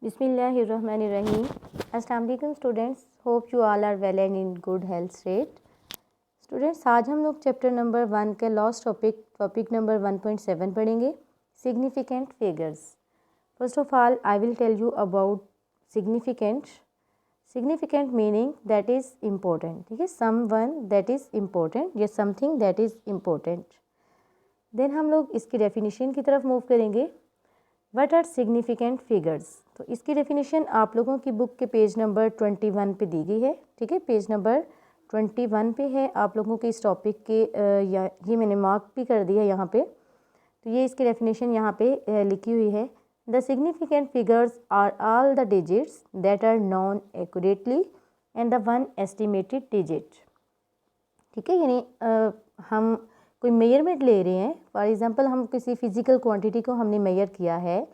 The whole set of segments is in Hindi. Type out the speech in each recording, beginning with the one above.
Bismillahirrahmanirrahim. अस्सलाम वालेकुम students, hope you all are well and in good health state. Students, आज हम लोग चैप्टर नंबर 1 के लास्ट टॉपिक नंबर 1.7 पढ़ेंगे, significant figures. First of all I will tell you about significant meaning that is important. ठीक है, समवन दैट इज़ इम्पोर्टेंट या something that is important. Then हम लोग इसकी डेफिनेशन की तरफ मूव करेंगे। What are significant figures? तो इसकी डेफिनेशन आप लोगों की बुक के पेज नंबर 21 पे दी गई है। ठीक है, पेज नंबर 21 पे है आप लोगों के इस टॉपिक के ये मैंने मार्क भी कर दिया यहाँ पे। तो ये इसकी डेफिनेशन यहाँ पे लिखी हुई है। The significant figures are all the digits that are known accurately and the one estimated digit. ठीक है, यानी हम कोई मेजरमेंट ले रहे हैं। फॉर एग्जांपल, हम किसी फिज़िकल क्वांटिटी को हमने मेजर किया है।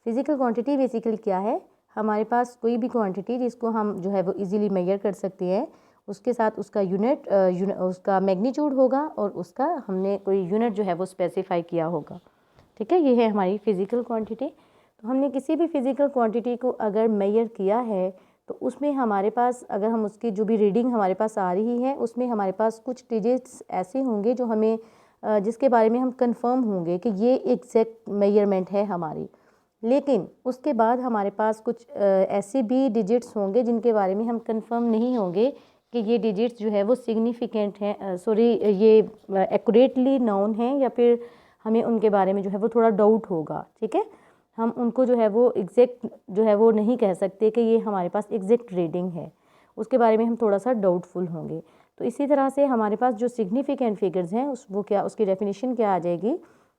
फिज़िकल क्वांटिटी बेसिकली क्या है? हमारे पास कोई भी क्वांटिटी जिसको हम जो है वो इजीली मेजर कर सकते हैं, उसके साथ उसका यूनिट उसका मैग्नीट्यूड होगा और उसका हमने कोई यूनिट जो है वो स्पेसिफाई किया होगा। ठीक है, ये है हमारी फ़िज़िकल क्वांटिटी। तो हमने किसी भी फ़िज़िकल क्वांटिटी को अगर मेजर किया है तो उसमें हमारे पास, अगर हम उसकी जो भी रीडिंग हमारे पास आ रही है उसमें हमारे पास कुछ डिजिट्स ऐसे होंगे जो हमें जिसके बारे में हम कंफर्म होंगे कि ये एग्जैक्ट मेजरमेंट है हमारी। लेकिन उसके बाद हमारे पास कुछ ऐसे भी डिजिट्स होंगे जिनके बारे में हम कंफर्म नहीं होंगे कि ये डिजिट्स जो है वो सिग्निफिकेंट हैं, ये एक्यूरेटली नोन हैं, या फिर हमें उनके बारे में जो है वो थोड़ा डाउट होगा। ठीक है, हम उनको जो है वो एग्जैक्ट जो है वो नहीं कह सकते कि ये हमारे पास एग्जैक्ट रीडिंग है, उसके बारे में हम थोड़ा सा डाउटफुल होंगे। तो इसी तरह से हमारे पास जो सिग्निफिकेंट फिगर्स हैं उसकी डेफिनेशन क्या आ जाएगी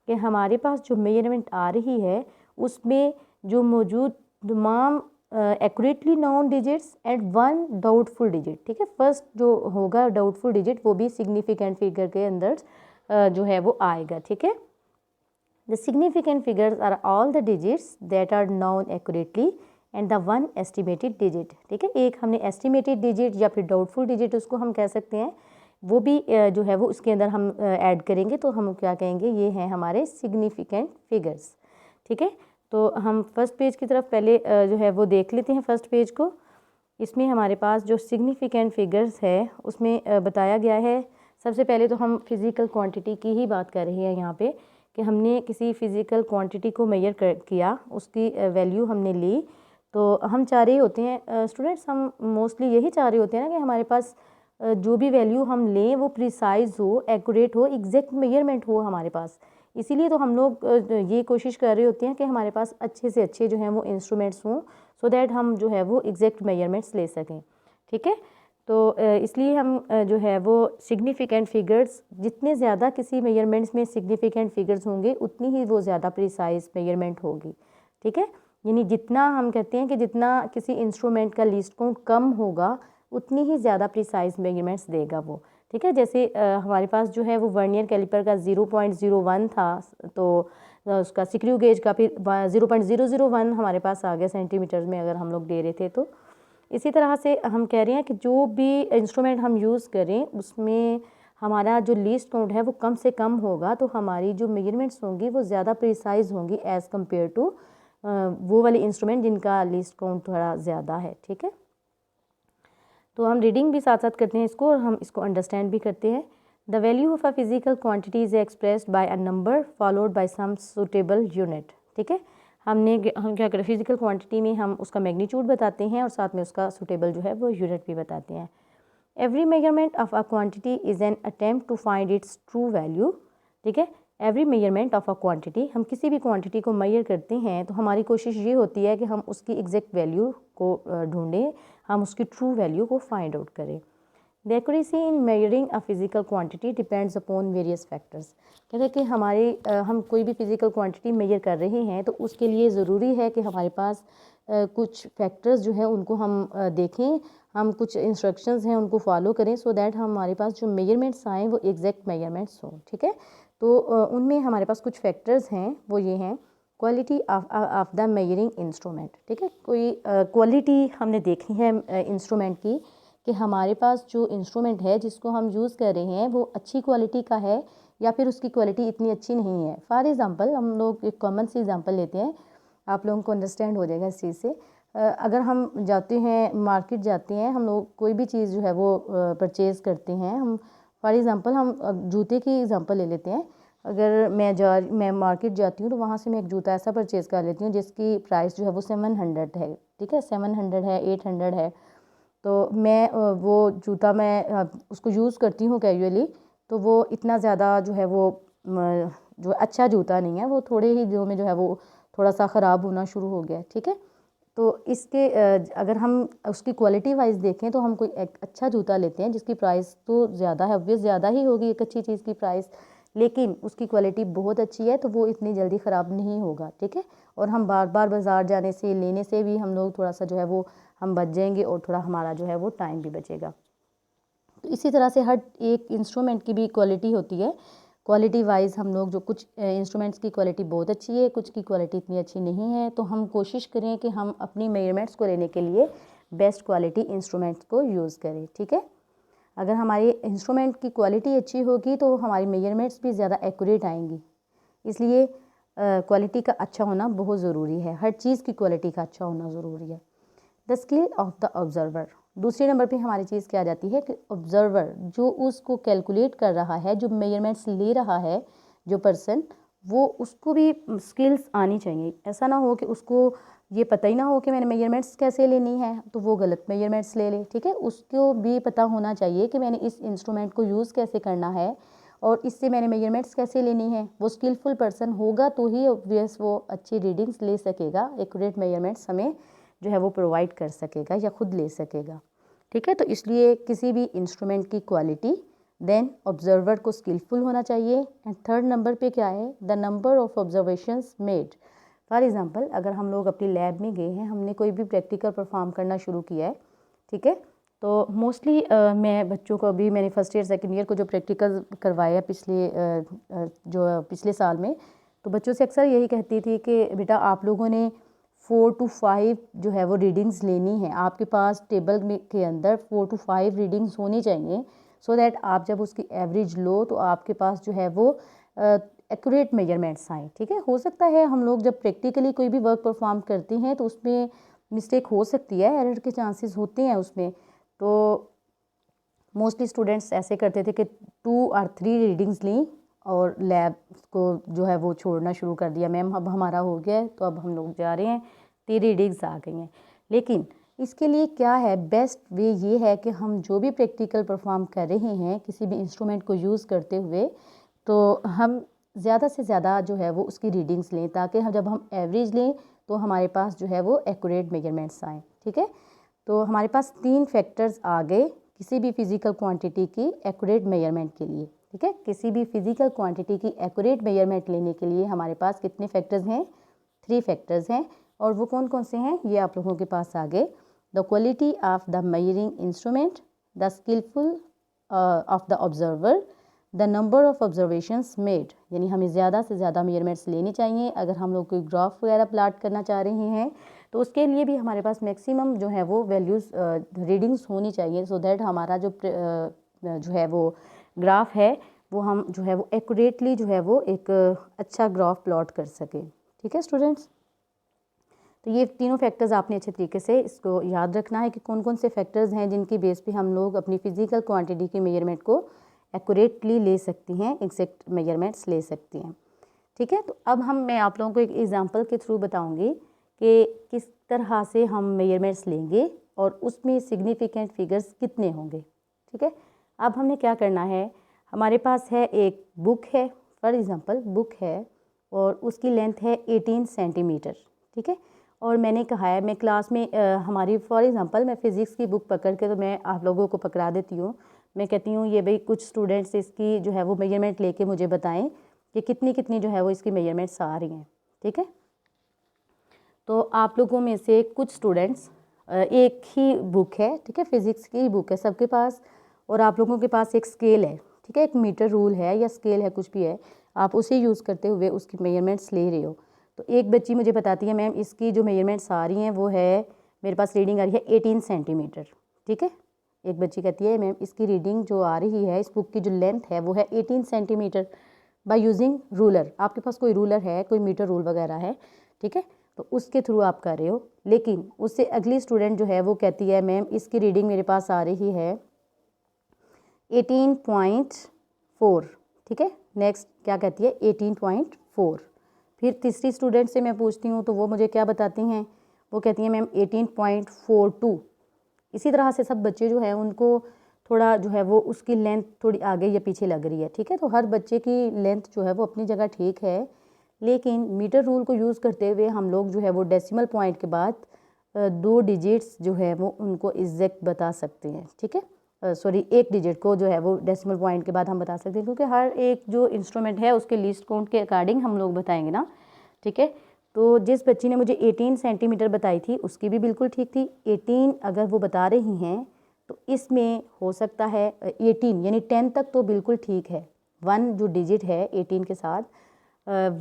कि हमारे पास जो मेजरमेंट आ रही है उसमें जो मौजूद तमाम accurately known digits and one doubtful digit. ठीक है, फर्स्ट जो होगा डाउटफुल डिजिट वो भी सिग्निफिकेंट फिगर के अंदर जो है वो आएगा। ठीक है, The significant figures are all the digits that are known accurately and the one estimated digit। ठीक है, एक हमने estimated digit या फिर doubtful digit उसको हम कह सकते हैं, वो भी जो है वो उसके अंदर हम ऐड करेंगे तो हम क्या कहेंगे, ये हैं हमारे significant figures। ठीक है, तो हम फर्स्ट पेज की तरफ पहले जो है वो देख लेते हैं फर्स्ट पेज को। इसमें हमारे पास जो सिग्निफिकेंट फिगर्स है उसमें बताया गया है। सबसे पहले तो हम फिज़िकल क्वांटिटी की ही बात कर रहे हैं यहाँ पे कि हमने किसी फ़िज़िकल क्वांटिटी को मेजर किया, उसकी वैल्यू हमने ली। तो हम चाह रहे होते हैं स्टूडेंट्स, हम मोस्टली यही चाह रहे होते हैं ना कि हमारे पास जो भी वैल्यू हम लें वो प्रिसाइज़ हो, एक्यूरेट हो, एग्जैक्ट मेजरमेंट हो हमारे पास। इसीलिए तो हम लोग ये कोशिश कर रहे होते हैं कि हमारे पास अच्छे से अच्छे जो हैं वो इंस्ट्रूमेंट्स हों, सो दैट हम जो है वो एग्जैक्ट मेजरमेंट्स ले सकें। ठीक है, तो इसलिए हम जो है वो सिग्निफिकेंट फिगर्स, जितने ज़्यादा किसी मेजरमेंट्स में सिग्निफिकेंट फिगर्स होंगे उतनी ही वो ज़्यादा प्रिसाइज मेजरमेंट होगी। ठीक है, यानी जितना हम कहते हैं कि जितना किसी इंस्ट्रूमेंट का लीस्ट काउंट कम होगा उतनी ही ज़्यादा प्रिसाइज मेजरमेंट्स देगा वो। ठीक है, जैसे हमारे पास जो है वो वर्नियर कैलिपर का 0.01 था, तो उसका स्क्रू गेज का फिर 0.001 हमारे पास आ गया सेंटीमीटर में अगर हम लोग दे रहे थे। तो इसी तरह से हम कह रहे हैं कि जो भी इंस्ट्रूमेंट हम यूज़ करें उसमें हमारा जो लीस्ट काउंट है वो कम से कम होगा, तो हमारी जो मेजरमेंट्स होंगी वो ज़्यादा प्रिसाइज होंगी एज़ कम्पेयर टू वो वाले इंस्ट्रूमेंट जिनका लीस्ट काउंट थोड़ा ज़्यादा है। ठीक है, तो हम रीडिंग भी साथ साथ करते हैं इसको और हम इसको अंडरस्टैंड भी करते हैं। The value of a physical quantity is expressed by a number followed by some suitable unit. ठीक है, हम क्या करें, फिजिकल क्वांटिटी में हम उसका मैग्नीट्यूड बताते हैं और साथ में उसका सुटेबल जो है वो यूनिट भी बताते हैं। Every measurement of a quantity is an attempt to find its true value. ठीक है, every measurement of a quantity, हम किसी भी क्वांटिटी को मेजर करते हैं तो हमारी कोशिश ये होती है कि हम उसकी एग्जैक्ट वैल्यू को ढूंढें, हम उसकी ट्रू वैल्यू को फाइंड आउट करें। The accuracy in measuring a physical quantity depends upon various factors. कहते हैं कि हम कोई भी फिजिकल क्वांटिटी मेजर कर रहे हैं तो उसके लिए ज़रूरी है कि हमारे पास कुछ फैक्टर्स जो हैं उनको हम देखें, हम कुछ इंस्ट्रक्शंस हैं उनको फॉलो करें, सो दैट हमारे पास जो मेजरमेंट्स आएँ वो एग्जैक्ट मेजरमेंट्स हों। ठीक है, तो उनमें हमारे पास कुछ फैक्टर्स हैं, वो ये हैं quality of the measuring instrument. ठीक है, कोई क्वालिटी हमने देखनी है इंस्ट्रूमेंट की कि हमारे पास जो इंस्ट्रूमेंट है जिसको हम यूज़ कर रहे हैं वो अच्छी क्वालिटी का है या फिर उसकी क्वालिटी इतनी अच्छी नहीं है। फॉर एग्ज़ाम्पल, हम लोग एक कॉमन सी एग्ज़ाम्पल लेते हैं आप लोगों को अंडरस्टैंड हो जाएगा इस चीज़ से। अगर हम जाते हैं मार्केट जाते हैं, हम लोग कोई भी चीज़ जो है वो परचेज़ करते हैं, हम फॉर एग्ज़ाम्पल हम जूते की एग्ज़ाम्पल ले लेते हैं। अगर मैं मार्केट जाती हूँ तो वहाँ से मैं एक जूता ऐसा परचेज़ कर लेती हूँ जिसकी प्राइस जो है वो 700 है, ठीक है, 700 है, 800 है। तो मैं वो जूता मैं उसको यूज़ करती हूँ कैजुअली, तो वो इतना ज़्यादा जो है वो जो अच्छा जूता नहीं है, वो थोड़े ही दिनों में जो है वो थोड़ा सा ख़राब होना शुरू हो गया है, ठीक है। तो इसके अगर हम उसकी क्वालिटी वाइज देखें तो हम कोई एक अच्छा जूता लेते हैं जिसकी प्राइस तो ज़्यादा है, ऑब्वियस ज़्यादा ही होगी एक अच्छी चीज़ की प्राइस, लेकिन उसकी क्वालिटी बहुत अच्छी है तो वो इतनी जल्दी ख़राब नहीं होगा, ठीक है। और हम बार बार बाज़ार जाने से लेने से भी हम लोग थोड़ा सा जो है वो हम बच जाएंगे और थोड़ा हमारा जो है वो टाइम भी बचेगा। तो इसी तरह से हर एक इंस्ट्रूमेंट की भी क्वालिटी होती है। क्वालिटी वाइज हम लोग जो कुछ इंस्ट्रूमेंट्स की क्वालिटी बहुत अच्छी है, कुछ की क्वालिटी इतनी अच्छी नहीं है, तो हम कोशिश करें कि हम अपनी मेजरमेंट्स को लेने के लिए बेस्ट क्वालिटी इंस्ट्रूमेंट्स को यूज़ करें, ठीक है। अगर हमारी इंस्ट्रूमेंट की क्वालिटी अच्छी होगी तो हमारी मेजरमेंट्स भी ज़्यादा एक्यूरेट आएंगी। इसलिए क्वालिटी का अच्छा होना बहुत ज़रूरी है, हर चीज़ की क्वालिटी का अच्छा होना ज़रूरी है। The skill of the observer, दूसरे नंबर पे हमारी चीज़ क्या आ जाती है कि ऑब्जर्वर जो उसको कैलकुलेट कर रहा है, जो मेजरमेंट्स ले रहा है जो पर्सन, वो उसको भी स्किल्स आनी चाहिए। ऐसा ना हो कि उसको ये पता ही ना हो कि मैंने मेजरमेंट्स कैसे लेनी है तो वो गलत मेजरमेंट्स ले ले, ठीक है। उसको भी पता होना चाहिए कि मैंने इस इंस्ट्रूमेंट को यूज़ कैसे करना है और इससे मैंने मेजरमेंट्स कैसे लेनी है। वो स्किलफुल पर्सन होगा तो ही ऑब्वियस वो अच्छी रीडिंग्स ले सकेगा, एक्यूरेट मेजरमेंट्स हमें जो है वो प्रोवाइड कर सकेगा या खुद ले सकेगा, ठीक है। तो इसलिए किसी भी इंस्ट्रूमेंट की क्वालिटी, देन ऑब्जर्वर को स्किलफुल होना चाहिए, एंड थर्ड नंबर पे क्या है, the number of observations made. For example अगर हम लोग अपनी लैब में गए हैं, हमने कोई भी प्रैक्टिकल परफॉर्म करना शुरू किया है, ठीक है, तो मोस्टली मैं बच्चों को अभी मैंने फर्स्ट ईयर सेकेंड ईयर को जो प्रैक्टिकल करवाया पिछले साल में, तो बच्चों से अक्सर यही कहती थी कि बेटा आप लोगों ने 4 to 5 जो है वो रीडिंग्स लेनी है, आपके पास टेबल में के अंदर 4 to 5 रीडिंग्स होनी चाहिए, सो दैट आप जब उसकी एवरेज लो तो आपके पास जो है वो एक्यूरेट मेजरमेंट्स आए, ठीक है। हो सकता है हम लोग जब प्रैक्टिकली कोई भी वर्क परफॉर्म करते हैं तो उसमें मिस्टेक हो सकती है, एरर के चांसेस होते हैं उसमें। तो मोस्टली स्टूडेंट्स ऐसे करते थे कि 2 और 3 रीडिंग्स ली और लैब को जो है वो छोड़ना शुरू कर दिया, मैम अब हमारा हो गया है तो अब हम लोग जा रहे हैं, 3 रीडिंग्स आ गई हैं। लेकिन इसके लिए क्या है, बेस्ट वे ये है कि हम जो भी प्रैक्टिकल परफॉर्म कर रहे हैं किसी भी इंस्ट्रूमेंट को यूज़ करते हुए, तो हम ज़्यादा से ज़्यादा जो है वो उसकी रीडिंग्स लें, ताकि हम जब हम एवरेज लें तो हमारे पास जो है वो एक्यूरेट मेजरमेंट्स आएँ, ठीक है। तो हमारे पास 3 फैक्टर्स आ गए किसी भी फिज़िकल क्वांटिटी की एक्यूरेट मेजरमेंट के लिए, ठीक है। किसी भी फिज़िकल क्वांटिटी की एक्यूरेट मेजरमेंट लेने के लिए हमारे पास कितने फैक्टर्स हैं, 3 फैक्टर्स हैं, और वो कौन कौन से हैं ये आप लोगों के पास आ गए। The quality of the measuring instrument, the skilful of the observer, the number of observations made, यानी हमें ज़्यादा से ज़्यादा मेजरमेंट्स लेनी चाहिए। अगर हम लोग कोई ग्राफ वगैरह प्लाट करना चाह रहे हैं तो उसके लिए भी हमारे पास मैक्सिमम जो है वो वैल्यूज़ रीडिंग्स होनी चाहिए, सो दैट हमारा जो है वो ग्राफ है वो हम जो है वो एक्यूरेटली जो है वो एक अच्छा ग्राफ प्लॉट कर सके, ठीक है स्टूडेंट्स। तो ये तीनों फैक्टर्स आपने अच्छे तरीके से इसको याद रखना है कि कौन कौन से फैक्टर्स हैं जिनकी बेस पे हम लोग अपनी फ़िज़िकल क्वांटिटी की मेजरमेंट को एक्यूरेटली ले सकती हैं, एग्जैक्ट मेजरमेंट्स ले सकती हैं, ठीक है। तो अब मैं आप लोगों को एक एग्जांपल के थ्रू बताऊंगी कि किस तरह से हम मेजरमेंट्स लेंगे और उसमें सिग्निफिकेंट फिगर्स कितने होंगे, ठीक है। अब हमने क्या करना है, हमारे पास है एक बुक है, फॉर एग्ज़ाम्पल बुक है और उसकी लेंथ है 18 सेंटीमीटर, ठीक है। और मैंने कहा है, मैं क्लास में हमारी फॉर एग्ज़ाम्पल मैं फ़िज़िक्स की बुक पकड़ के तो मैं आप लोगों को पकड़ा देती हूँ, मैं कहती हूँ ये भाई कुछ स्टूडेंट्स इसकी जो है वो मेजरमेंट लेके मुझे बताएं कि कितनी कितनी जो है वो इसकी मेजरमेंट्स आ रही हैं, ठीक है। तो आप लोगों में से कुछ स्टूडेंट्स एक ही बुक है, ठीक है, फ़िज़िक्स की बुक है सबके पास, और आप लोगों के पास एक स्केल है, ठीक है, एक मीटर रूल है या स्केल है, कुछ भी है, आप उसे यूज़ करते हुए उसकी मेजरमेंट्स ले रहे हो। तो एक बच्ची मुझे बताती है मैम इसकी जो मेजरमेंट्स आ रही हैं वो है, मेरे पास रीडिंग आ रही है 18 सेंटीमीटर, ठीक है। एक बच्ची कहती है मैम इसकी रीडिंग जो आ रही है, इस बुक की जो लेंथ है वो है 18 सेंटीमीटर बाय यूजिंग रूलर। आपके पास कोई रूलर है, कोई मीटर रूल वगैरह है, ठीक है, तो उसके थ्रू आप कर रहे हो। लेकिन उससे अगली स्टूडेंट जो है वो कहती है मैम इसकी रीडिंग मेरे पास आ रही है 18.4, ठीक है। नेक्स्ट क्या कहती है 18.4। फिर तीसरी स्टूडेंट से मैं पूछती हूँ तो वो मुझे क्या बताती हैं, वो कहती हैं मैम 18.42। इसी तरह से सब बच्चे जो है उनको थोड़ा जो है वो उसकी लेंथ थोड़ी आगे या पीछे लग रही है, ठीक है। तो हर बच्चे की लेंथ जो है वो अपनी जगह ठीक है, लेकिन मीटर रूल को यूज़ करते हुए हम लोग जो है वो डेसिमल पॉइंट के बाद 2 डिजिट्स जो है वो उनको एग्जैक्ट बता सकते हैं, ठीक है। सॉरी 1 डिजिट को जो है वो डेसिमल पॉइंट के बाद हम बता सकते हैं, क्योंकि हर एक जो इंस्ट्रूमेंट है उसके लीस्ट काउंट के अकॉर्डिंग हम लोग बताएंगे ना, ठीक है। तो जिस बच्ची ने मुझे 18 सेंटीमीटर बताई थी उसकी भी बिल्कुल ठीक थी। 18 अगर वो बता रही हैं तो इसमें हो सकता है 18 यानी 10 तक तो बिल्कुल ठीक है। 1 जो डिजिट है 18 के साथ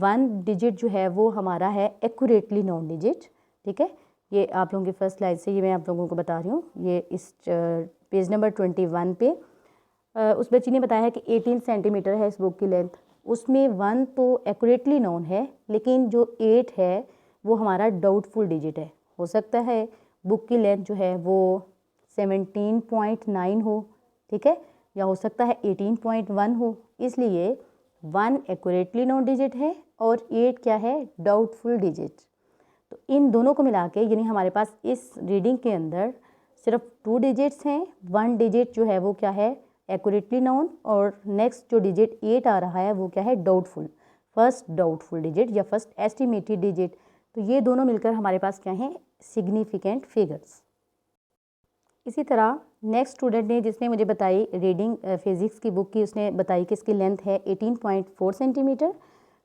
1 डिजिट जो है वो हमारा है एक्यूरेटली नॉन डिजिट, ठीक है। ये आप लोगों की फर्स्ट स्लाइड से ये मैं आप लोगों को बता रही हूँ। ये इस पेज नंबर 21 पे उस बच्ची ने बताया है कि 18 सेंटीमीटर है इस बुक की लेंथ। उसमें 1 तो एक्यूरेटली नोन है, लेकिन जो 8 है वो हमारा डाउटफुल डिजिट है। हो सकता है बुक की लेंथ जो है वो 17.9 हो, ठीक है, या हो सकता है 18.1 हो। इसलिए 1 एक्यूरेटली नोन डिजिट है और 8 क्या है डाउटफुल डिजिट। तो इन दोनों को मिला के यानी हमारे पास इस रीडिंग के अंदर सिर्फ 2 डिजिट्स हैं। 1 डिजिट जो है वो क्या है एक्यूरेटली नोन, और नेक्स्ट जो डिजिट 8 आ रहा है वो क्या है डाउटफुल, फर्स्ट डाउटफुल डिजिट या फर्स्ट एस्टिमेटेड डिजिट। तो ये दोनों मिलकर हमारे पास क्या है सिग्निफिकेंट फिगर्स। इसी तरह नेक्स्ट स्टूडेंट ने जिसने मुझे बताई रीडिंग फिजिक्स की बुक की, उसने बताई कि इसकी लेंथ है 18.4 सेंटीमीटर।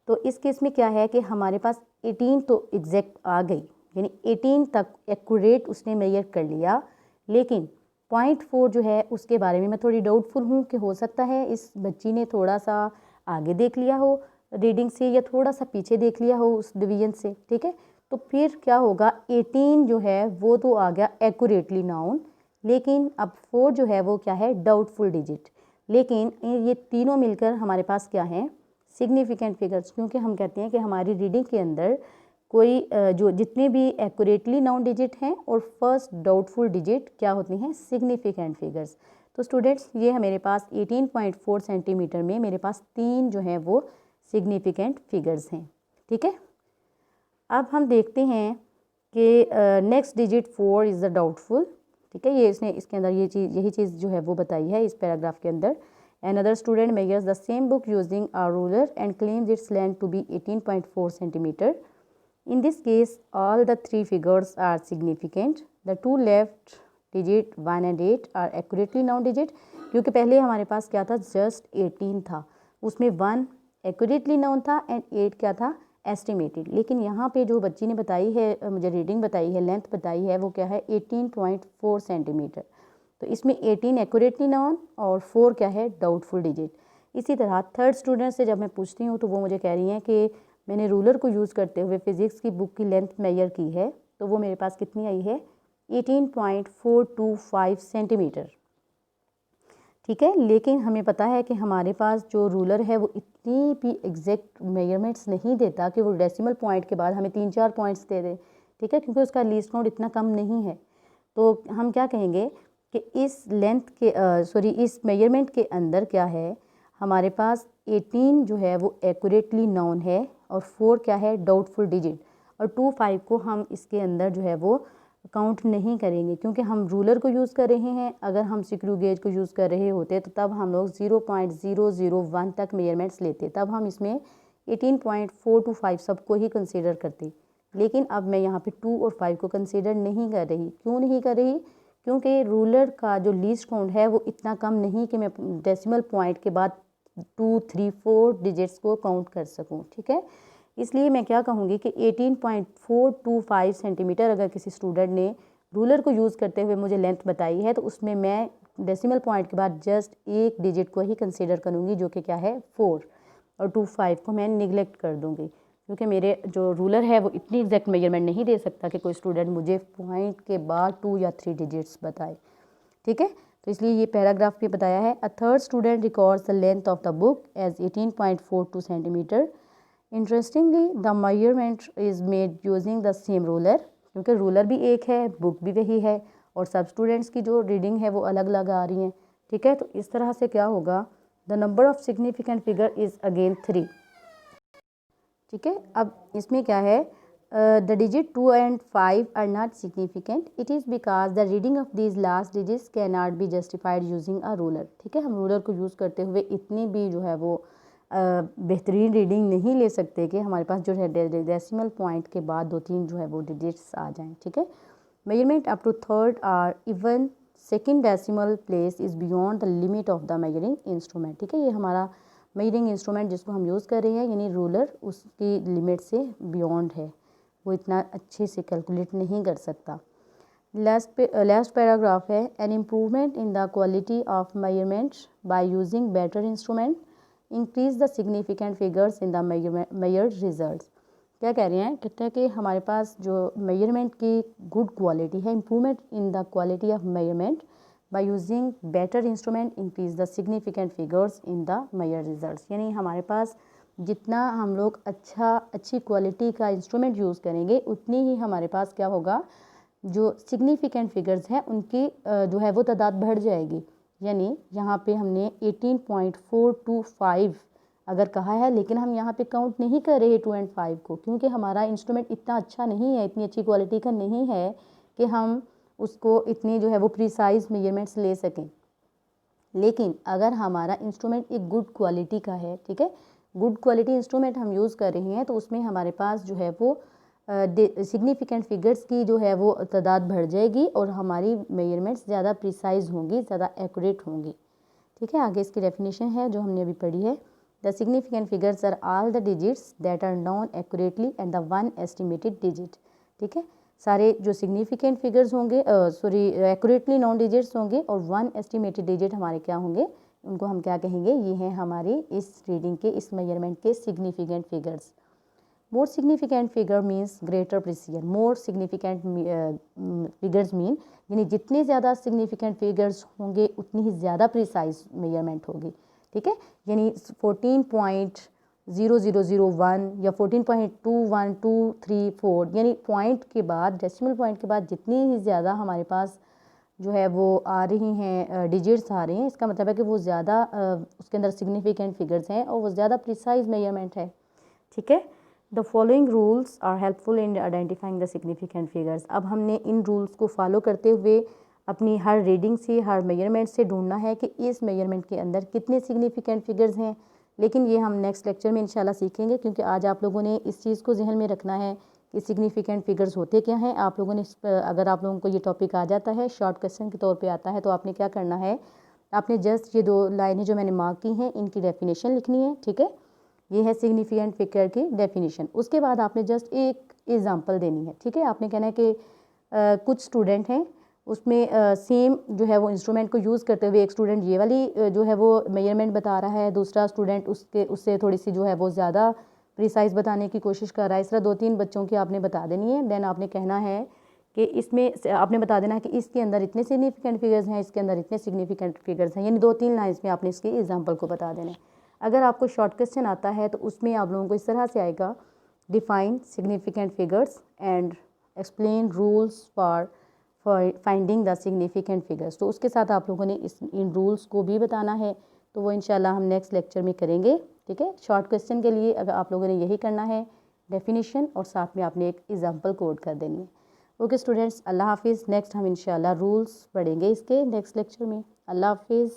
तो इस केस में क्या है कि हमारे पास 18 तो एग्जैक्ट आ गई, यानी 18 तक एक्यूरेट उसने मेजर कर लिया, लेकिन 0.4 जो है उसके बारे में मैं थोड़ी डाउटफुल हूँ कि हो सकता है इस बच्ची ने थोड़ा सा आगे देख लिया हो रीडिंग से या थोड़ा सा पीछे देख लिया हो उस डिवीजन से, ठीक है। तो फिर क्या होगा 18 जो है वो तो आ गया एक्यूरेटली नाउन, लेकिन अब 4 जो है वो क्या है डाउटफुल डिजिट। लेकिन ये तीनों मिलकर हमारे पास क्या है सिग्निफिकेंट फिगर्स, क्योंकि हम कहते हैं कि हमारी रीडिंग के अंदर कोई जो जितने भी एक्यूरेटली नाउन डिजिट हैं और फर्स्ट डाउटफुल डिजिट क्या होती हैं सिग्निफिकेंट फिगर्स। तो स्टूडेंट्स ये है मेरे पास 18.4 सेंटीमीटर में मेरे पास 3 जो हैं वो सिग्निफिकेंट फिगर्स हैं, ठीक है। अब हम देखते हैं कि next digit 4 is the doubtful, ठीक है। ये इसने इसके अंदर यही चीज़ जो है वो बताई है इस पैराग्राफ के अंदर। Another student measures the same book using a ruler and claims its length to be 18.4 centimeter. In this case, all the 3 figures are significant. The 2 left digit 1 and 8 are accurately noun digit, क्योंकि पहले हमारे पास क्या था जस्ट 18 था, उसमें 1 एक्यूरेटली नाउन था एंड 8 क्या था एस्टिमेटेड। लेकिन यहाँ पे जो बच्ची ने बताई है मुझे रीडिंग बताई है लेंथ बताई है वो क्या है 18.4 सेंटीमीटर। तो इसमें 18 एक्यूरेटली नाउन और 4 क्या है डाउटफुल डिजिट। इसी तरह थर्ड स्टूडेंट से जब मैं पूछती हूँ तो वो मुझे कह रही हैं कि मैंने रूलर को यूज़ करते हुए फिज़िक्स की बुक की लेंथ मेजर की है, तो वो मेरे पास कितनी आई है 18.425 सेंटीमीटर, ठीक है। लेकिन हमें पता है कि हमारे पास जो रूलर है वो इतनी भी एग्जैक्ट मेजरमेंट्स नहीं देता कि वो डेसिमल पॉइंट के बाद हमें 3-4 पॉइंट्स दे दे, ठीक है, क्योंकि उसका लीस्ट काउंट इतना कम नहीं है। तो हम क्या कहेंगे कि इस लेंथ के इस मेजरमेंट के अंदर क्या है हमारे पास 18 जो है वो एक्यूरेटली नाउन है और 4 क्या है डाउटफुल डिजिट, और 2-5 को हम इसके अंदर जो है वो काउंट नहीं करेंगे क्योंकि हम रूलर को यूज़ कर रहे हैं। अगर हम स्क्रू गेज को यूज़ कर रहे होते तो तब हम लोग 0.001 तक मेजरमेंट्स लेते, तब हम इसमें 18.425 सबको ही कंसीडर करते। लेकिन अब मैं यहाँ पे 2 और 5 को कंसीडर नहीं कर रही। क्यों नहीं कर रही? क्योंकि रूलर का जो लीस्ट काउंट है वो इतना कम नहीं कि मैं डेसिमल पॉइंट के बाद 2, 3, 4 डिजिट्स को काउंट कर सकूं, ठीक है। इसलिए मैं क्या कहूँगी कि 18.425 सेंटीमीटर अगर किसी स्टूडेंट ने रूलर को यूज़ करते हुए मुझे लेंथ बताई है तो उसमें मैं डेसिमल पॉइंट के बाद जस्ट 1 डिजिट को ही कंसीडर करूँगी जो कि क्या है 4, और 2-5 को मैं निगलेक्ट कर दूँगी क्योंकि मेरे जो रूलर है वो इतनी एग्जैक्ट मेजरमेंट नहीं दे सकता कि कोई स्टूडेंट मुझे पॉइंट के बाद 2 या 3 डिजिट्स बताए, ठीक है। तो इसलिए ये पैराग्राफ भी बताया है। A third student records the length of the book as 18.42 centimetre interestingly the measurement is made using the same ruler, क्योंकि रूलर भी एक है, बुक भी वही है और सब स्टूडेंट्स की जो रीडिंग है वो अलग अलग आ रही हैं, ठीक है। तो इस तरह से क्या होगा, the number of significant figure is again 3, ठीक है। अब इसमें क्या है, the digit 2 and 5 are not significant, it is because the reading of these last digits can not be justified using a ruler, ठीक है। हम रूलर को यूज़ करते हुए इतनी भी जो है वो बेहतरीन रीडिंग नहीं ले सकते कि हमारे पास जो है डेसिमल पॉइंट के बाद 2-3 जो है वो डिजिट्स आ जाएं, ठीक है। मेजरमेंट अप टू थर्ड और even second decimal place is beyond the limit of the measuring instrument, ठीक है। ये हमारा मेजरिंग इंस्ट्रूमेंट जिसको हम यूज़ कर रहे हैं यानी रूलर, उसकी लिमिट से बियॉन्ड है, वो इतना अच्छे से कैलकुलेट नहीं कर सकता। लास्ट पैराग्राफ है, an improvement in the quality of measurement by using better instrument increase the significant figures in the measured results. क्या कह रहे हैं, कहते हैं कि हमारे पास जो मेजरमेंट की गुड क्वालिटी है, improvement in the quality of measurement by using better instrument increase the significant figures in the measured results, यानी हमारे पास जितना हम लोग अच्छी क्वालिटी का इंस्ट्रूमेंट यूज़ करेंगे उतनी ही हमारे पास क्या होगा, जो सिग्निफिकेंट फिगर्स हैं उनकी जो है वो तादाद बढ़ जाएगी। यानी यहाँ पे हमने 18.425 अगर कहा है, लेकिन हम यहाँ पे काउंट नहीं कर रहे 2 and 5 को, क्योंकि हमारा इंस्ट्रूमेंट इतना अच्छा नहीं है, इतनी अच्छी क्वालिटी का नहीं है कि हम उसको इतनी जो है वो प्रिसाइज मेजरमेंट्स ले सकें। लेकिन अगर हमारा इंस्ट्रूमेंट एक गुड क्वालिटी का है, ठीक है, गुड क्वालिटी इंस्ट्रूमेंट हम यूज़ कर रहे हैं, तो उसमें हमारे पास जो है वो सिग्निफिकेंट फिगर्स की जो है वो तादाद बढ़ जाएगी और हमारी मेजरमेंट्स ज़्यादा प्रिसाइज होंगी, ज़्यादा एक्यूरेट होंगी, ठीक है। आगे इसकी डेफिनेशन है जो हमने अभी पढ़ी है, the significant figures are all the digits that are known accurately and the one estimated digit, ठीक है। सारे जो सिग्निफिकेंट फिगर्स होंगे एक्यूरेटली नॉन डिजिट्स होंगे और वन एस्टिमेटेड डिजिट हमारे क्या होंगे, उनको हम क्या कहेंगे, ये हैं हमारी इस रीडिंग के, इस मेजरमेंट के significant figures. More significant figure means greater precision, more significant figures mean यानी जितने ज़्यादा सिग्निफिकेंट फिगर्स होंगे उतनी ही ज़्यादा प्रिसाइज मेजरमेंट होगी, ठीक है। यानी 14.0001 या 14.21234 यानी पॉइंट के बाद, डेसिमल पॉइंट के बाद जितनी ही ज़्यादा हमारे पास जो है वो आ रही हैं डिजिट्स आ रही हैं, इसका मतलब है कि वो ज़्यादा उसके अंदर सिग्निफिकेंट फिगर्स हैं और वो ज़्यादा प्रिसाइज मेजरमेंट है, ठीक है। The following rules are helpful in identifying the significant figures. अब हमने इन रूल्स को फॉलो करते हुए अपनी हर रीडिंग से, हर मेजरमेंट से ढूंढना है कि इस मेजरमेंट के अंदर कितने सिग्निफिकेंट फिगर्स हैं। लेकिन ये हम नेक्स्ट लेक्चर में इंशाल्लाह सीखेंगे, क्योंकि आज आप लोगों ने इस चीज़ को जहन में रखना है कि सिग्निफिकेंट फिगर्स होते क्या हैं। आप लोगों ने अगर आप लोगों को ये टॉपिक आ जाता है, शॉर्ट क्वेश्चन के तौर पर आता है, तो आपने क्या करना है, आपने जस्ट ये 2 लाइनें जो मैंने मार्क की हैं इनकी डेफिनेशन लिखनी है, ठीक है। ये है सिग्निफिकेंट फिगर की डेफिनेशन। उसके बाद आपने जस्ट एक एग्जांपल देनी है, ठीक है। आपने कहना है कि कुछ स्टूडेंट हैं, उसमें सेम जो है वो इंस्ट्रूमेंट को यूज़ करते हुए एक स्टूडेंट ये वाली जो है वो मेजरमेंट बता रहा है, दूसरा स्टूडेंट उससे थोड़ी सी जो है वो ज़्यादा प्रिसाइज बताने की कोशिश कर रहा है। इस तरह 2-3 बच्चों की आपने बता देनी है। देन आपने कहना है कि इसमें आपने बता देना है कि इसके अंदर इतने सिग्निफिकेंट फिगर्स हैं, इसके अंदर इतने सिग्निफिकेंट फिगर्स हैं, यानी 2-3 लाइन्स में आपने इसके एग्जाम्पल को बता देना है। अगर आपको शॉर्ट क्वेश्चन आता है तो उसमें आप लोगों को इस तरह से आएगा, define significant figures and explain rules for finding the significant figures. तो उसके साथ आप लोगों ने इन रूल्स को भी बताना है, तो वो इंशाल्लाह हम नेक्स्ट लेक्चर में करेंगे, ठीक है। शॉर्ट क्वेश्चन के लिए अगर आप लोगों ने यही करना है, डेफिनेशन और साथ में आपने एक एग्जाम्पल कोड कर देनी है। ओके स्टूडेंट्स, अल्लाह हाफिज़। नेक्स्ट हम इंशाल्लाह रूल्स पढ़ेंगे इसके नेक्स्ट लेक्चर में। अल्लाह हाफिज़।